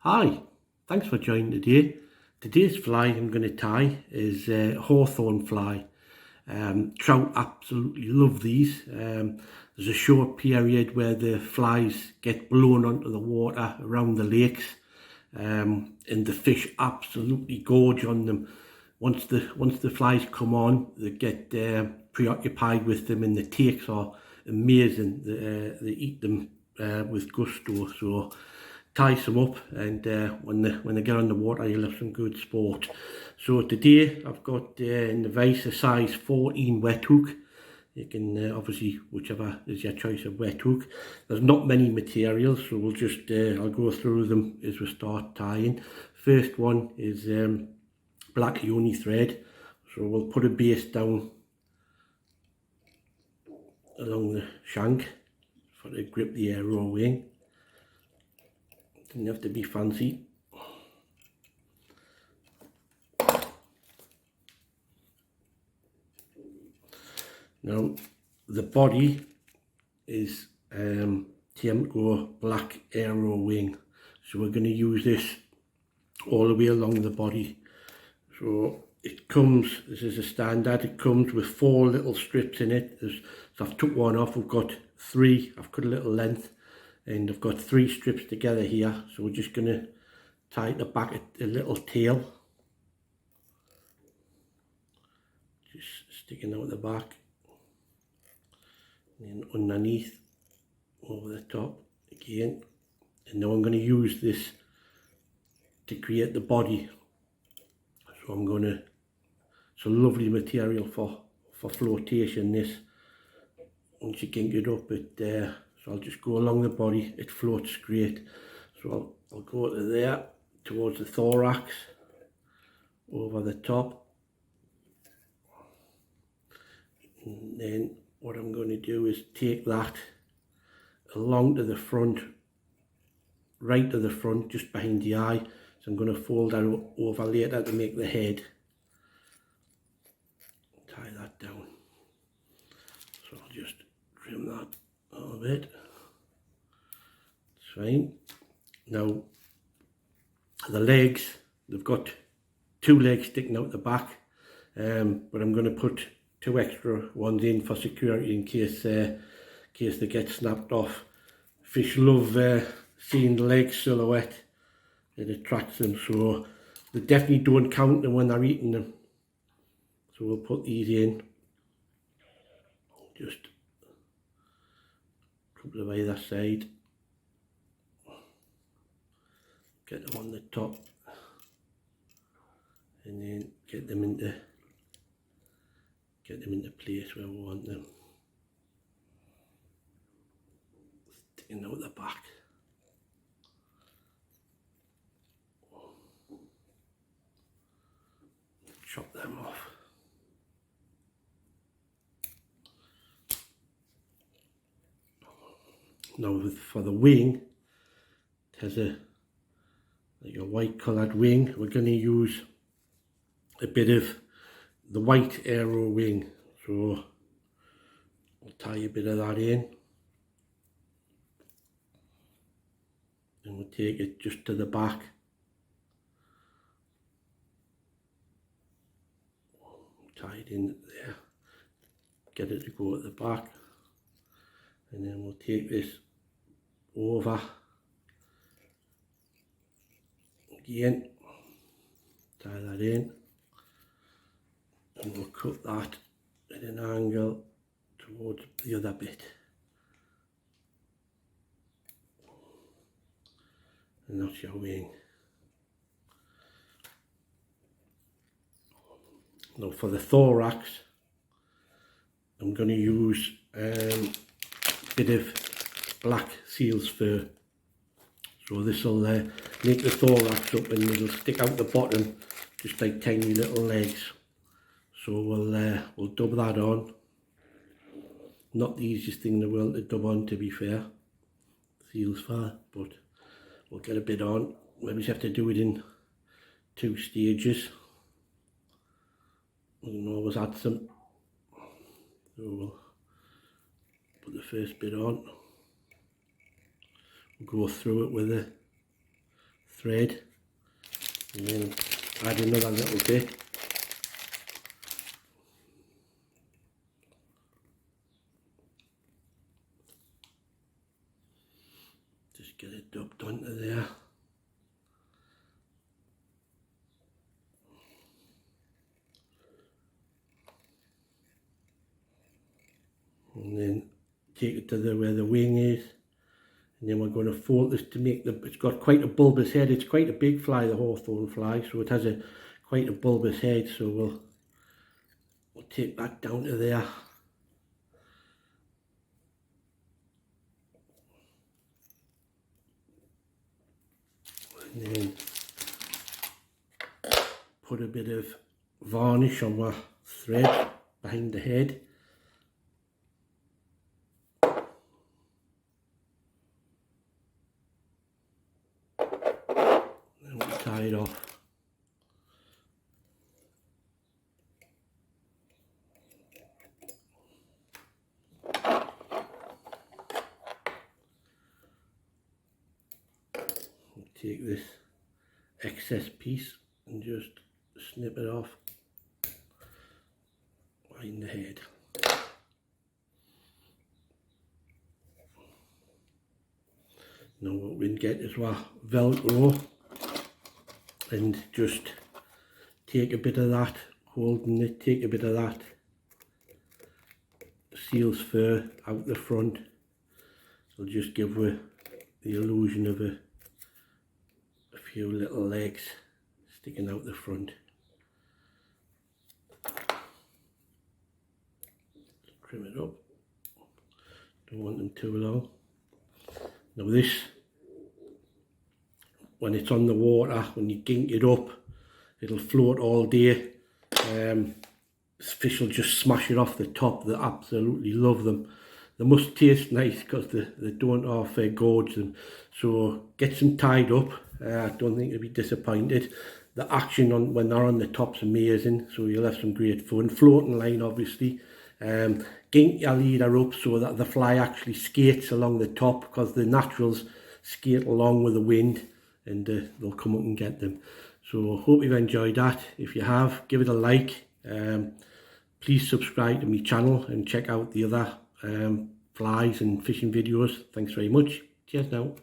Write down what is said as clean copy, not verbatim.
Hi, thanks for joining today. Today's fly I'm going to tie is Hawthorn fly. Trout absolutely love these. There's a short period where the flies get blown onto the water around the lakes, and the fish absolutely gorge on them. Once the flies come on, they get preoccupied with them, and the takes are amazing. They eat them with gusto. So ties them up, and when they get on the water, you'll have some good sport. So today I've got in the vise a size 14 wet hook. You can obviously, whichever is your choice of wet hook. There's not many materials, so we'll just I'll go through them as we start tying. First one is black uni thread, so we'll put a base down along the shank for to grip the arrow wing. Doesn't have to be fancy. Now the body is Tiemco black arrow wing, so we're going to use this all the way along the body. So it comes, this is a standard, it comes with 4 little strips in it. So I've took one off, I've got 3, I've cut a little length, and I've got 3 strips together here. So we're just going to tie the back at a little tail, just sticking out the back, and then underneath, over the top again. And now I'm going to use this to create the body. So I'm going to, it's a lovely material for flotation, this. Once you kink it up, so I'll just go along the body, it floats great. So I'll go to there, towards the thorax, over the top. And then what I'm going to do is take that along to the front, right to the front, just behind the eye. So I'm going to fold that over later to make the head. Tie that down. So I'll just trim that a little bit. It's fine. Now the legs, they've got 2 legs sticking out the back, but I'm going to put 2 extra ones in for security in case they get snapped off. Fish love seeing the leg silhouette. It attracts them, so they definitely don't count them when they're eating them. So we'll put these in, just a couple of either side. Get them on the top, and then get them into place where we want them. Sticking out the back. Chop them off. Now for the wing, it has like a white coloured wing. We're going to use a bit of the white arrow wing, so I'll tie a bit of that in, and we'll take it just to the back. Tie it in there, get it to go at the back, and then we'll take this over again, tie that in, and we'll cut that at an angle towards the other bit, and that's your wing. Now for the thorax, I'm going to use a bit of black seal's fur. So this will make the thorax up, and it'll stick out the bottom just like tiny little legs. So we'll dub that on. Not the easiest thing in the world to dub on, to be fair, seal's fur, but we'll get a bit on. Maybe just have to do it in 2 stages. We can always add some. So we'll put the first bit on. We'll go through it with a thread, and then add another little bit. Just get it dubbed onto there. And then take it to where the wing is, and then we're going to fold this to make it's got quite a bulbous head. It's quite a big fly, the Hawthorn fly, so it has quite a bulbous head, so we'll take that down to there. And then put a bit of varnish on my thread behind the head. Then we'll tie it off. Take this excess piece and just snip it off behind the head. Now what we can get is our Velcro, and just take a bit of that, holding it, take a bit of that seal's fur out the front. So just give the illusion of a few little legs sticking out the front. Trim it up, don't want them too long. Now this, when it's on the water, when you gink it up, it'll float all day. This fish will just smash it off the top. They absolutely love them. They must taste nice because they don't half gorge them. So get them tied up. I don't think you'll be disappointed. The action when they're on the top's amazing, so you'll have some great fun. Floating line, obviously. Gink your leader up so that the fly actually skates along the top, because the naturals skate along with the wind, and they'll come up and get them. So hope you've enjoyed that. If you have, give it a like. Please subscribe to my channel and check out the other flies and fishing videos. Thanks very much. Cheers now.